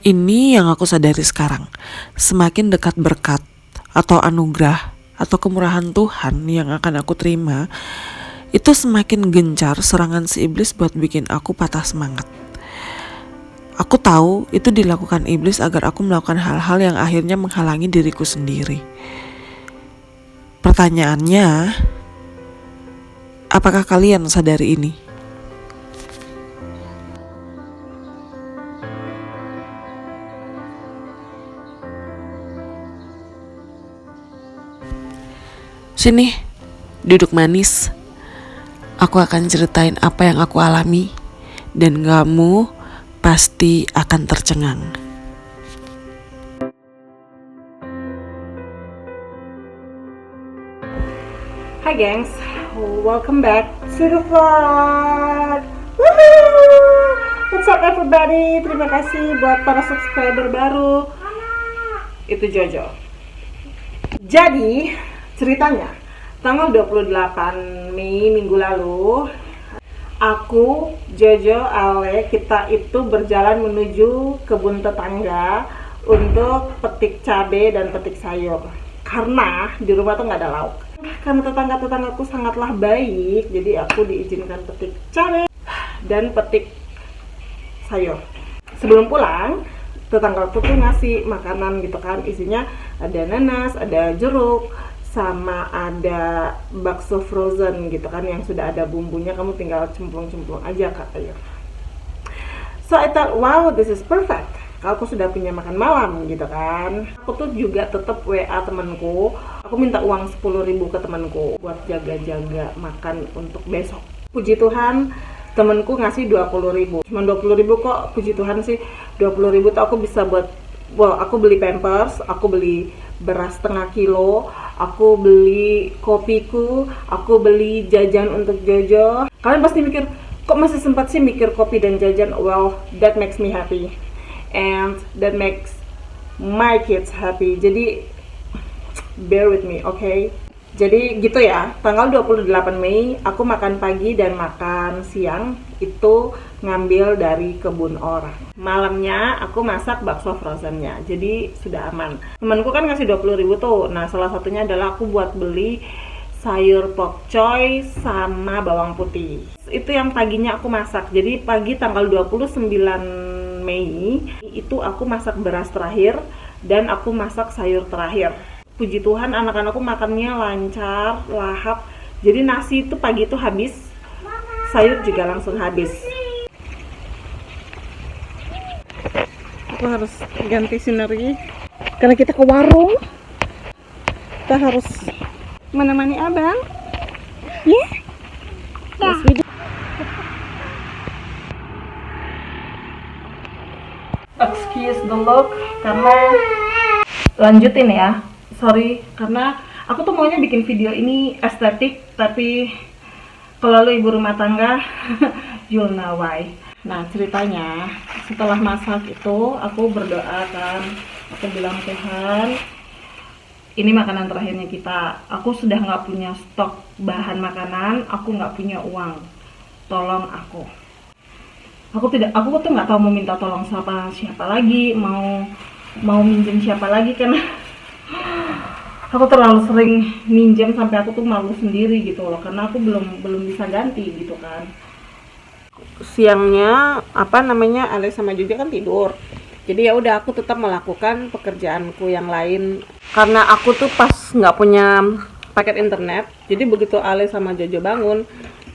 Ini yang aku sadari sekarang. Semakin dekat berkat atau anugerah atau kemurahan Tuhan yang akan aku terima, itu semakin gencar serangan si iblis buat bikin aku patah semangat. Aku tahu itu dilakukan iblis agar aku melakukan hal-hal yang akhirnya menghalangi diriku sendiri. Pertanyaannya, apakah kalian sadari ini? Sini, duduk manis. Aku akan ceritain apa yang aku alami, dan kamu pasti akan tercengang. Hi gengs, welcome back to the vlog. Woohoo! What's up everybody? Terima kasih buat para subscriber baru. Itu Jojo. Jadi ceritanya tanggal 28 Mei minggu lalu, aku, Jojo, Ale, kita itu berjalan menuju kebun tetangga untuk petik cabai dan petik sayur. Karena di rumah tuh nggak ada lauk. Karena tetangga-tetanggaku sangatlah baik, jadi aku diizinkan petik cabai dan petik sayur. Sebelum pulang, tetanggaku tuh ngasih makanan gitu kan, isinya ada nanas, ada jeruk, sama ada bakso frozen gitu kan, yang sudah ada bumbunya, kamu tinggal cemplung-cemplung aja katanya. So I thought, wow, this is perfect. Aku sudah punya makan malam gitu kan. Aku tuh juga tetap WA temanku. Aku minta uang 10.000 ke temanku buat jaga-jaga makan untuk besok. Puji Tuhan, temanku ngasih 20.000. Cuma 20.000 kok, puji Tuhan sih. 20.000 tuh aku bisa buat, aku beli Pampers, aku beli beras setengah kilo, aku beli kopiku, aku beli jajan untuk Jojo. Kalian pasti mikir, kok masih sempat sih mikir kopi dan jajan? Well, that makes me happy. And that makes my kids happy. Jadi bear with me, okay? Jadi gitu ya, tanggal 28 Mei aku makan pagi dan makan siang itu ngambil dari kebun orang. Malamnya aku masak bakso frozennya, jadi sudah aman. Temanku kan ngasih 20.000 tuh. Nah, salah satunya adalah aku buat beli sayur pokcoy sama bawang putih. Itu yang paginya aku masak. Jadi pagi tanggal 29 Mei itu aku masak beras terakhir dan aku masak sayur terakhir. Puji Tuhan anak-anakku makannya lancar, lahap. Jadi nasi itu pagi itu habis, sayur juga langsung habis. Aku harus ganti scenery karena kita ke warung. Kita harus menemani abang. Ya? Yes, we do. Excuse the look, karena lanjutin ya. Sorry, karena aku tuh maunya bikin video ini estetik, tapi kalau lu ibu rumah tangga, you'll know why. Nah, ceritanya setelah masak itu aku berdoa kan, aku bilang, Tuhan, ini makanan terakhirnya kita. Aku sudah nggak punya stok bahan makanan, aku nggak punya uang. Tolong aku. Aku tuh nggak tahu mau minta tolong siapa lagi, mau minjem siapa lagi, karena aku terlalu sering minjem sampai aku tuh malu sendiri gitu loh, karena aku belum bisa ganti gitu kan. Siangnya Ale sama Jojo kan tidur. Jadi ya udah aku tetap melakukan pekerjaanku yang lain karena aku tuh pas nggak punya paket internet. Jadi begitu Ale sama Jojo bangun,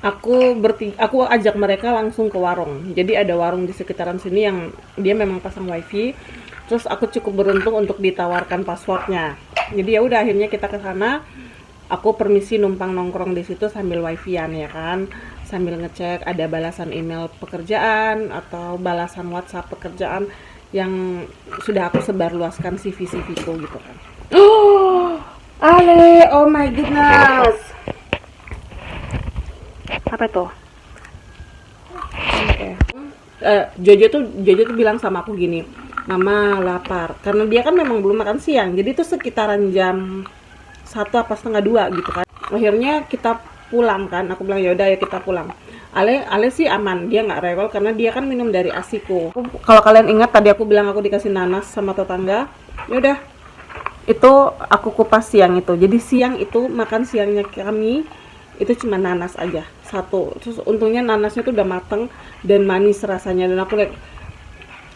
aku ajak mereka langsung ke warung. Jadi ada warung di sekitaran sini yang dia memang pasang wifi. Terus aku cukup beruntung untuk ditawarkan passwordnya. Jadi ya udah akhirnya kita ke sana. Aku permisi numpang nongkrong di situ sambil wifi-an ya kan, sambil ngecek ada balasan email pekerjaan atau balasan WhatsApp pekerjaan yang sudah aku sebarluaskan CV ku gitu kan. Oh, Ale, oh my goodness. Apa tuh? Okay. Jojo tuh bilang sama aku gini, Mama lapar, karena dia kan memang belum makan siang, jadi itu sekitaran jam 1 apa setengah 2 gitu kan. Akhirnya kita pulang kan, aku bilang ya udah ya kita pulang. Ale sih aman, dia nggak rewel karena dia kan minum dari asiku. Kalau kalian ingat tadi aku bilang aku dikasih nanas sama tetangga, ya udah itu aku kupas siang itu. Jadi siang itu makan siangnya kami itu cuma nanas aja satu. Terus untungnya nanasnya tuh udah mateng dan manis rasanya, dan aku lihat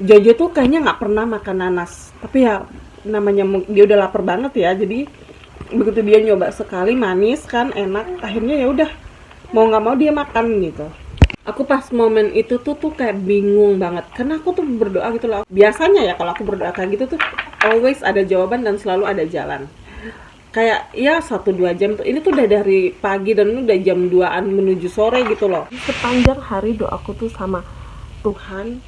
Jojo tuh kayaknya nggak pernah makan nanas, tapi ya namanya dia udah lapar banget ya, jadi begitu dia nyoba sekali manis kan enak, akhirnya ya udah mau nggak mau dia makan gitu. Aku pas momen itu tuh kayak bingung banget karena aku tuh berdoa gitu loh. Biasanya ya kalau aku berdoa kayak gitu tuh always ada jawaban dan selalu ada jalan. Kayak ya 1-2 jam tuh, ini tuh udah dari pagi dan udah jam 2-an menuju sore gitu loh. Sepanjang hari doaku tuh sama Tuhan,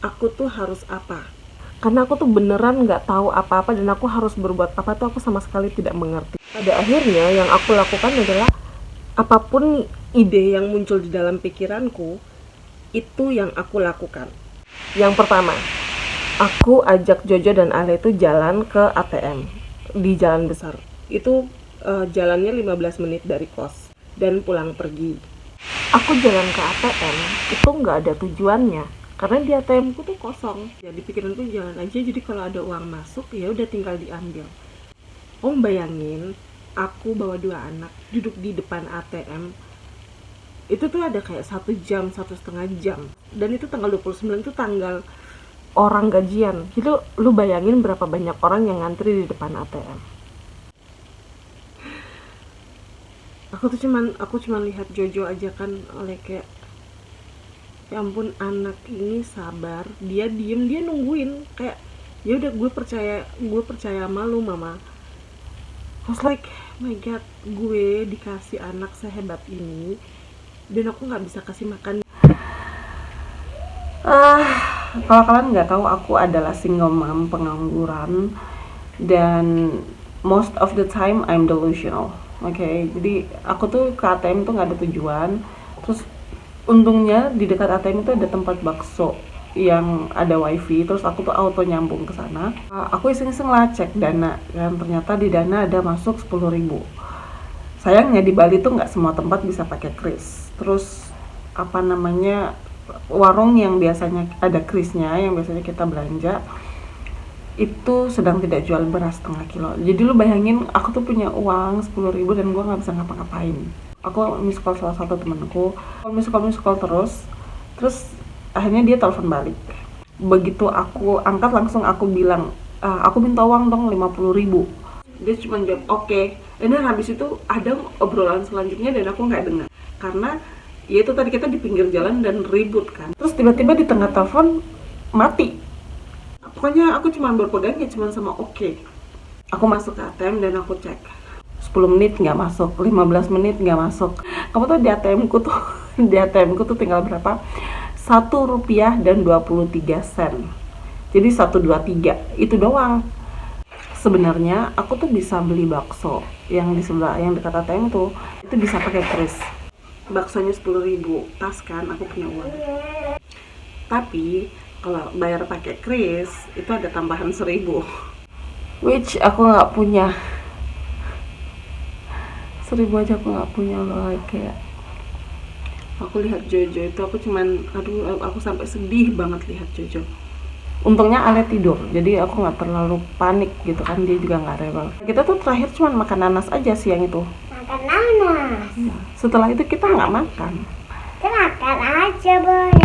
aku tuh harus apa? Karena aku tuh beneran nggak tahu apa-apa dan aku harus berbuat apa tuh aku sama sekali tidak mengerti. Pada akhirnya yang aku lakukan adalah apapun ide yang muncul di dalam pikiranku, itu yang aku lakukan. Yang pertama, aku ajak Jojo dan Ale itu jalan ke ATM di jalan besar. Itu jalannya 15 menit dari kos dan pulang pergi. Aku jalan ke ATM itu nggak ada tujuannya karena di ATM ku tuh kosong. Jadi pikiranku jalan aja, jadi kalau ada uang masuk ya udah tinggal diambil. Om bayangin, aku bawa 2 anak duduk di depan ATM itu tuh ada kayak 1 jam, 1,5 jam, dan itu tanggal 29 itu tanggal orang gajian. Jadi lu bayangin berapa banyak orang yang ngantri di depan ATM. Aku cuman lihat Jojo aja kan, oleh kayak ya ampun, anak ini sabar, dia diem, dia nungguin, kayak ya udah gue percaya sama lu mama. I was like, my god, gue dikasih anak sehebat ini dan aku nggak bisa kasih makan. Kalau kalian nggak tahu, aku adalah single mom pengangguran dan most of the time I'm delusional. Oke, jadi aku tuh ke ATM tuh nggak ada tujuan. Terus untungnya di dekat ATM itu ada tempat bakso yang ada wifi, terus aku tuh auto nyambung ke sana. Aku iseng-iseng lah cek Dana, dan ternyata di Dana ada masuk 10.000. Sayangnya di Bali tuh nggak semua tempat bisa pakai kris. Terus warung yang biasanya ada krisnya, yang biasanya kita belanja, itu sedang tidak jual beras setengah kilo. Jadi lu bayangin, aku tuh punya uang 10.000 dan gue nggak bisa ngapa-ngapain. Aku miss call salah satu temanku, miss call terus akhirnya dia telepon balik. Begitu aku angkat, langsung aku bilang, aku minta uang dong 50.000. Dia cuma jawab oke. Dan habis itu ada obrolan selanjutnya dan aku nggak dengar karena ya itu tadi kita di pinggir jalan dan ribut kan. Terus tiba-tiba di tengah telepon mati. Pokoknya aku cuma berpegangnya cuma sama oke. Aku masuk ke ATM dan aku cek 10 menit nggak masuk, 15 menit nggak masuk. Kamu tuh di ATM ku tuh tinggal berapa? Rp1.23. Jadi 123 itu doang. Sebenarnya aku tuh bisa beli bakso yang di sebelah, yang dekat ATM tuh, itu bisa pakai kris. Baksonya 10.000, pas kan aku punya uang. Tapi kalau bayar pakai kris itu ada tambahan 1.000, which aku nggak punya. 1.000 aja aku nggak punya loh. Kayak aku lihat Jojo itu aku sampai sedih banget lihat Jojo. Untungnya Ale tidur, jadi aku nggak terlalu panik gitu kan, dia juga nggak rewel. Kita tuh terakhir cuma makan nanas aja siang itu. Makan nanas. Setelah itu kita nggak makan. Kita makan aja, Boy.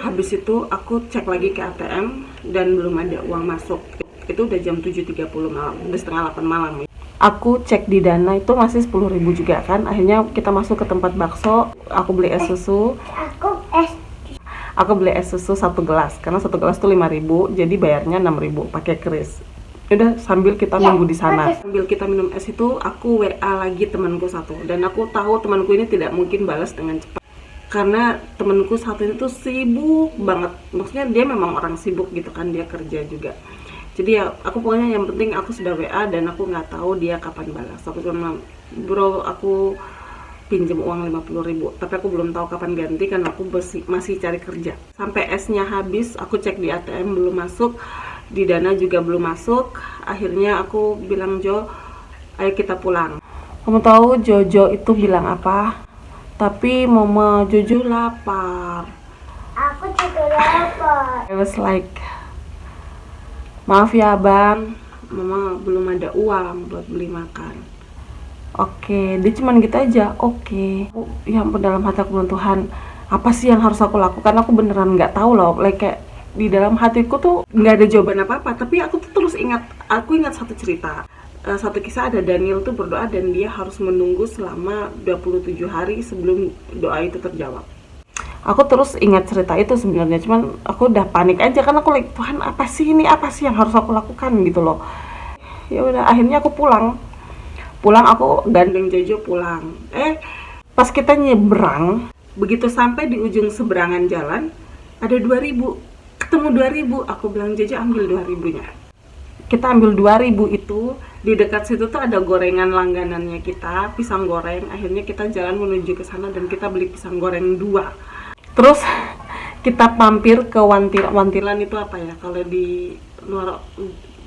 Habis itu aku cek lagi ke ATM dan belum ada uang masuk. Itu udah jam 7.30 malam, udah setengah 8 malam. Aku cek di Dana itu masih 10.000 juga kan. Akhirnya kita masuk ke tempat bakso, aku beli es susu. Aku beli es susu 1 gelas, karena 1 gelas tuh 5.000, jadi bayarnya 6.000 pakai kris. Udah sambil kita nunggu di sana. Sambil kita minum es itu, aku WA lagi temanku satu, dan aku tahu temanku ini tidak mungkin balas dengan cepat. Karena temanku satu itu sibuk banget. Maksudnya dia memang orang sibuk gitu kan, dia kerja juga. Jadi ya aku pokoknya yang penting aku sudah WA dan aku nggak tahu dia kapan balas. Aku cuma, bro, aku pinjam uang 50.000, tapi aku belum tahu kapan ganti karena aku masih cari kerja. Sampai esnya habis, aku cek di ATM belum masuk, di Dana juga belum masuk. Akhirnya aku bilang, Jo, ayo kita pulang. Kamu tahu Jojo itu bilang apa? Tapi Mama Jojo lapar. Aku juga lapar. I was like, maaf ya Bang, Mama belum ada uang buat beli makan. Oke, dia cuman gitu aja. Oke. Ya ampun, dalam hati aku bilang, Tuhan, apa sih yang harus aku lakukan? Aku beneran nggak tahu loh. Like kayak di dalam hatiku tuh nggak ada jawaban apa-apa. Tapi aku tuh terus aku ingat satu cerita. Satu kisah, ada Daniel tuh berdoa dan dia harus menunggu selama 27 hari sebelum doa itu terjawab. Aku terus ingat cerita itu sebenarnya, cuman aku udah panik aja kan. Aku like, Tuhan, apa sih ini? Apa sih yang harus aku lakukan gitu loh. Ya udah, akhirnya aku pulang, aku gandeng Jojo pulang. Pas kita nyebrang, begitu sampai di ujung seberangan jalan, ada 2000, ketemu 2000. Aku bilang, Jojo ambil 2000-nya. Kita ambil 2000 itu, di dekat situ tuh ada gorengan langganannya kita, pisang goreng. Akhirnya kita jalan menuju ke sana dan kita beli pisang goreng 2. Terus kita mampir ke Wantilan itu apa ya, kalau di luar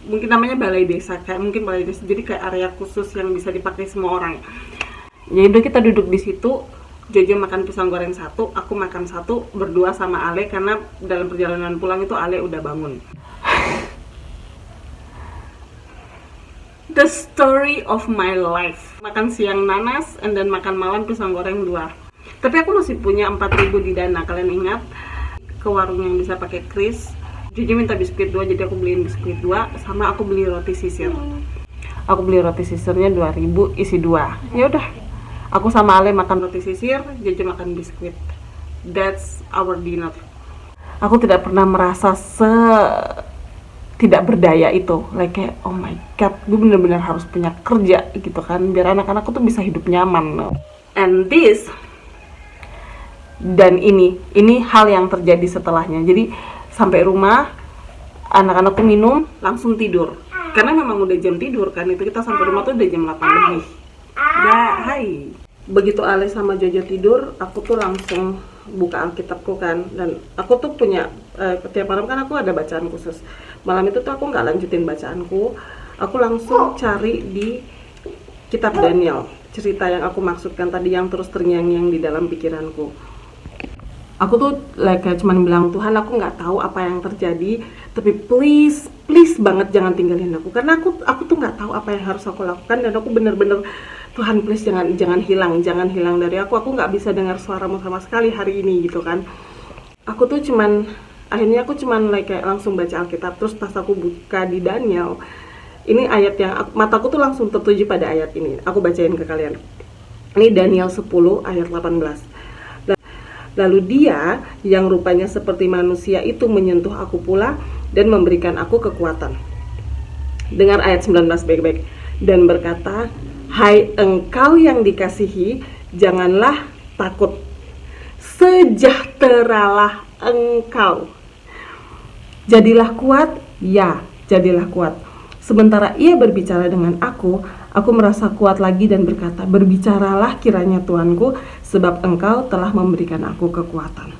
mungkin namanya balai desa, mungkin balai desa, jadi kayak area khusus yang bisa dipakai semua orang. Jadi udah, kita duduk di situ, Jojo makan pisang goreng 1, aku makan 1, berdua sama Ale, karena dalam perjalanan pulang itu Ale udah bangun. The story of my life. Makan siang nanas, and then makan malam pisang goreng 2. Tapi aku masih punya 4.000 di dana, kalian ingat? Ke warung yang bisa pakai kris. Jojo minta biskuit 2, jadi aku beliin biskuit 2, sama aku beli roti sisir. Aku beli roti sisirnya 2.000, isi 2. Ya udah, aku sama Ale makan roti sisir, Jojo makan biskuit. That's our dinner. Aku tidak pernah merasa tidak berdaya itu, like kayak oh my god, gue bener-bener harus punya kerja gitu kan, biar anak-anakku tuh bisa hidup nyaman. And this, dan ini hal yang terjadi setelahnya. Jadi sampai rumah, anak-anakku minum, langsung tidur. Karena memang udah jam tidur kan, itu kita sampai rumah tuh udah jam 8 lebih. Hai. Begitu Ale sama Jojo tidur, aku tuh langsung buka Alkitabku kan. Dan aku tuh punya, tiap malam kan aku ada bacaan khusus. Malam itu tuh aku nggak lanjutin bacaanku, aku langsung cari di kitab Daniel, cerita yang aku maksudkan tadi yang terus terngiang-ngiang di dalam pikiranku. Aku tuh kayak cuman bilang, Tuhan, aku nggak tahu apa yang terjadi, tapi please banget jangan tinggalin aku, karena aku tuh nggak tahu apa yang harus aku lakukan, dan aku bener-bener, Tuhan please jangan hilang dari aku nggak bisa dengar suaramu sama sekali hari ini gitu kan. Akhirnya aku cuman kayak langsung baca Alkitab. Terus pas aku buka di Daniel, ini ayat yang mataku tuh langsung tertuju pada ayat ini. Aku bacain ke kalian. Ini Daniel 10 ayat 18. Lalu dia yang rupanya seperti manusia itu menyentuh aku pula dan memberikan aku kekuatan. Dengar ayat 19 baik-baik. Dan berkata, hai engkau yang dikasihi, janganlah takut. Sejahteralah engkau. Jadilah kuat, ya, jadilah kuat. Sementara ia berbicara dengan aku merasa kuat lagi dan berkata, berbicaralah kiranya Tuanku, sebab engkau telah memberikan aku kekuatan.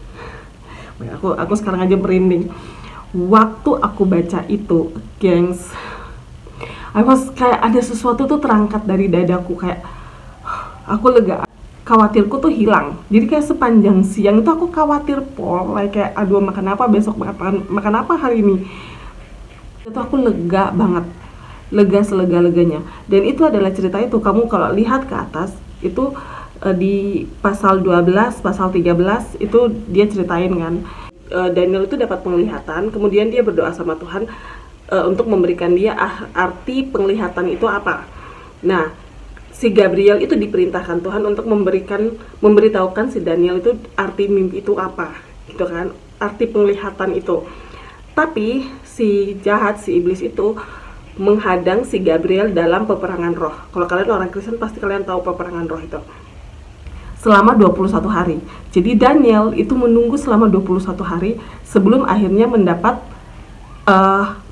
Aku sekarang aja merinding. Waktu aku baca itu, gengs, kayak ada sesuatu tuh terangkat dari dadaku, kayak aku lega. Khawatirku tuh hilang. Jadi kayak sepanjang siang itu aku khawatir kayak aduh makan apa besok, makan apa hari ini. Itu aku lega banget, lega selega-leganya. Dan itu adalah cerita itu, kamu kalau lihat ke atas itu di pasal 12, pasal 13 itu dia ceritain kan, Daniel itu dapat penglihatan, kemudian dia berdoa sama Tuhan untuk memberikan dia arti penglihatan itu apa. Nah, si Gabriel itu diperintahkan Tuhan untuk memberitahukan si Daniel itu arti mimpi itu apa, gitu kan, arti penglihatan itu. Tapi si jahat, si iblis itu menghadang si Gabriel dalam peperangan roh. Kalau kalian orang Kristen pasti kalian tahu peperangan roh itu. Selama 21 hari. Jadi Daniel itu menunggu selama 21 hari sebelum akhirnya mendapat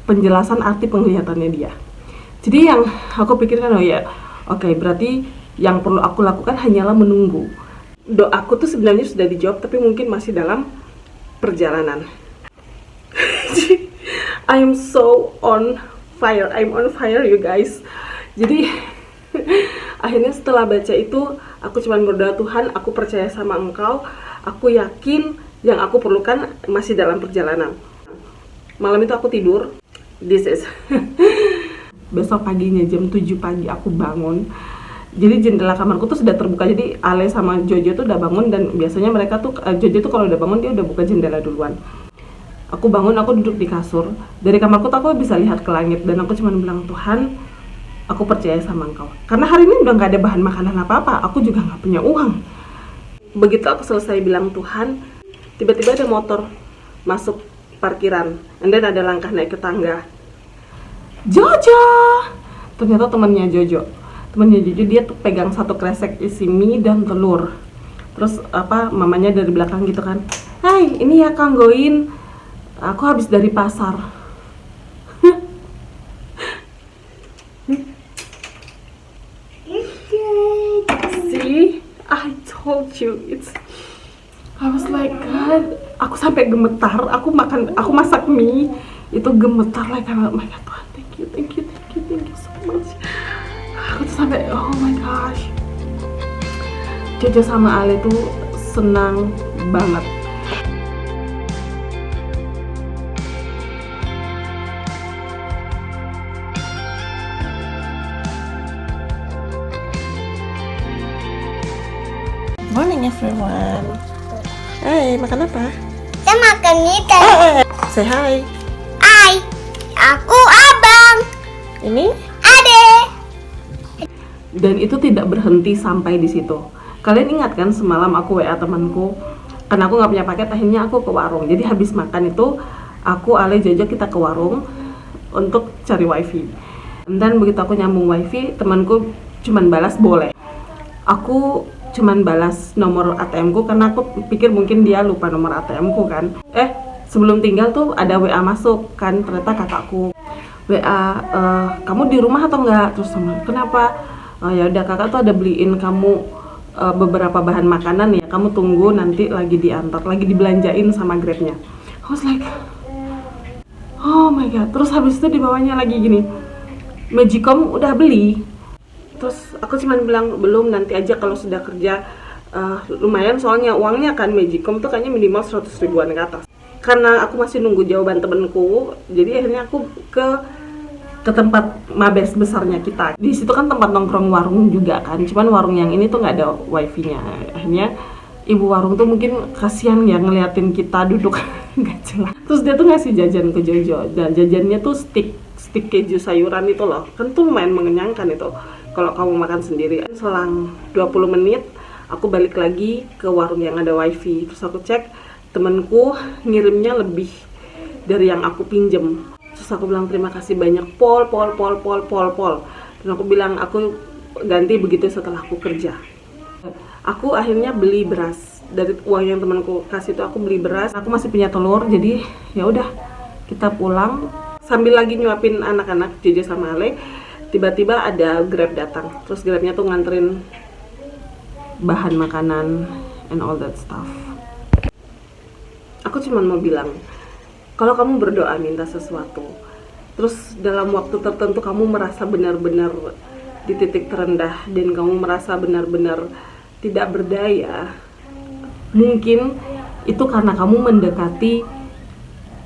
penjelasan arti penglihatannya dia. Jadi yang aku pikirkan, oke, berarti yang perlu aku lakukan hanyalah menunggu. Doaku tuh sebenarnya sudah dijawab, tapi mungkin masih dalam perjalanan. I'm so on fire, you guys. Jadi akhirnya setelah baca itu, Aku cuma berdoa, Tuhan, aku percaya sama Engkau, aku yakin yang aku perlukan masih dalam perjalanan. Malam itu aku tidur, besok paginya jam 7 pagi aku bangun. Jadi jendela kamarku tuh sudah terbuka, jadi Ale sama Jojo tuh udah bangun, dan biasanya mereka tuh, Jojo tuh kalau udah bangun dia udah buka jendela duluan. Aku bangun, aku duduk di kasur, dari kamarku tuh aku bisa lihat ke langit, dan aku cuma bilang, Tuhan, aku percaya sama Engkau. Karena hari ini udah gak ada bahan makanan apa-apa, aku juga gak punya uang. Begitu aku selesai bilang Tuhan, tiba-tiba ada motor masuk parkiran, and then ada langkah naik ke tangga. Jojo! Ternyata temannya Jojo, dia tuh pegang satu kresek isi mie dan telur. Terus mamanya dari belakang gitu kan, hai, ini ya Kanggoin, aku habis dari pasar. See, I told you, I was like, God, aku sampai gemetar. Aku masak mie itu gemetar, like, oh my God, Tuhan, thank you so much. Aku tuh sampai, oh my gosh. Jojo sama Ale tuh senang banget. Morning everyone. Hai, makan apa? Saya makan ikan. Say hi. Hai, aku abang. Ini? Ade. Dan itu tidak berhenti sampai di situ. Kalian ingat kan semalam aku WA temanku, karena aku nggak punya paket, akhirnya aku ke warung. Jadi habis makan itu, aku, Ale, Jojo kita ke warung untuk cari wifi. Dan begitu aku nyambung wifi, temanku cuman balas boleh. Aku cuman balas nomor ATM-ku karena aku pikir mungkin dia lupa nomor ATM-ku kan. Sebelum tinggal tuh ada WA masuk kan, ternyata kakakku. WA, kamu di rumah atau enggak? Terus sama, kenapa? Ya udah, kakak tuh ada beliin kamu beberapa bahan makanan ya, kamu tunggu nanti lagi diantar, lagi dibelanjain sama Grabnya. I was like, oh my God. Terus habis itu di bawahnya lagi gini, Magicom udah beli. Terus aku cuma bilang, belum, nanti aja kalau sudah kerja. Lumayan soalnya uangnya kan, Magicom tuh kayaknya minimal 100 ribuan ke atas. Karena aku masih nunggu jawaban temenku, jadi akhirnya aku ke tempat mabes besarnya kita. Di situ kan tempat nongkrong warung juga kan, cuman warung yang ini tuh nggak ada wifi-nya. Akhirnya ibu warung tuh mungkin kasihan ya ngeliatin kita duduk nggak jelas. Terus dia tuh ngasih jajan ke Jojo, dan jajannya tuh stick keju sayuran itu loh, kan tuh lumayan mengenyangkan itu kalau kamu makan sendiri. Selang 20 menit aku balik lagi ke warung yang ada wifi. Terus aku cek, temenku ngirimnya lebih dari yang aku pinjem. Terus aku bilang, terima kasih banyak Pol. Dan aku bilang, aku ganti begitu setelah aku kerja. Aku akhirnya beli beras dari uang yang temanku kasih itu. Aku beli beras, aku masih punya telur, jadi ya udah kita pulang. Sambil lagi nyuapin anak-anak Jojo sama Ale, tiba-tiba ada Grab datang. Terus Grabnya tuh nganterin bahan makanan and all that stuff. Aku cuma mau bilang, kalau kamu berdoa minta sesuatu, terus dalam waktu tertentu kamu merasa benar-benar di titik terendah dan kamu merasa benar-benar tidak berdaya, mungkin itu karena kamu mendekati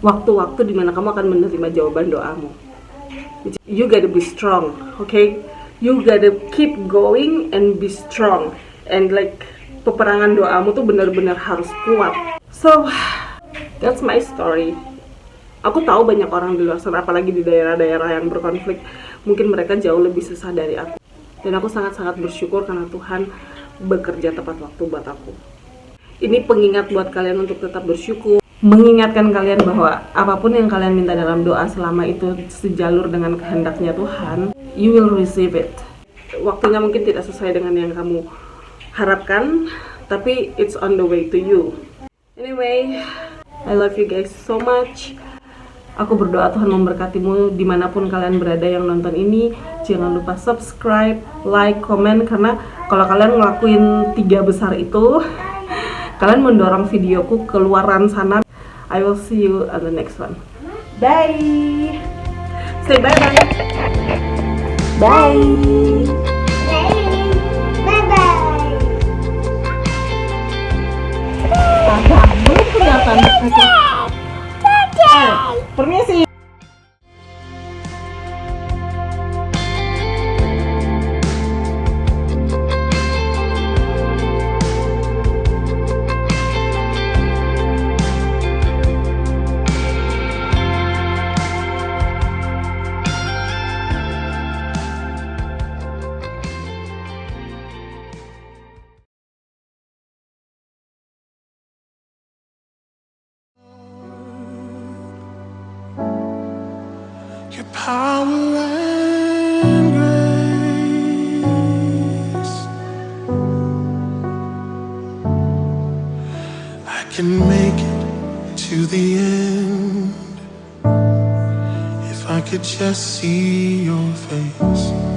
waktu-waktu dimana kamu akan menerima jawaban doamu. You gotta be strong, okay? You gotta keep going and be strong, and like peperangan doamu tuh benar-benar harus kuat. So that's my story. Aku tahu banyak orang di luar sana, apalagi di daerah-daerah yang berkonflik, mungkin mereka jauh lebih susah dari aku. Dan aku sangat-sangat bersyukur karena Tuhan bekerja tepat waktu buat aku. Ini pengingat buat kalian untuk tetap bersyukur, mengingatkan kalian bahwa apapun yang kalian minta dalam doa, selama itu sejalur dengan kehendaknya Tuhan, you will receive it. Waktunya mungkin tidak sesuai dengan yang kamu harapkan, tapi it's on the way to you. Anyway, I love you guys so much. Aku berdoa Tuhan memberkatimu dimanapun kalian berada yang nonton ini. Jangan lupa subscribe, like, komen, karena kalau kalian ngelakuin 3 besar itu, kalian mendorong videoku keluaran sana. I will see you on the next one. Bye. Say bye-bye. Bye. Bye bye. kelihatan. Oke. Permisi. Your power and grace, I can make it to the end if I could just see your face.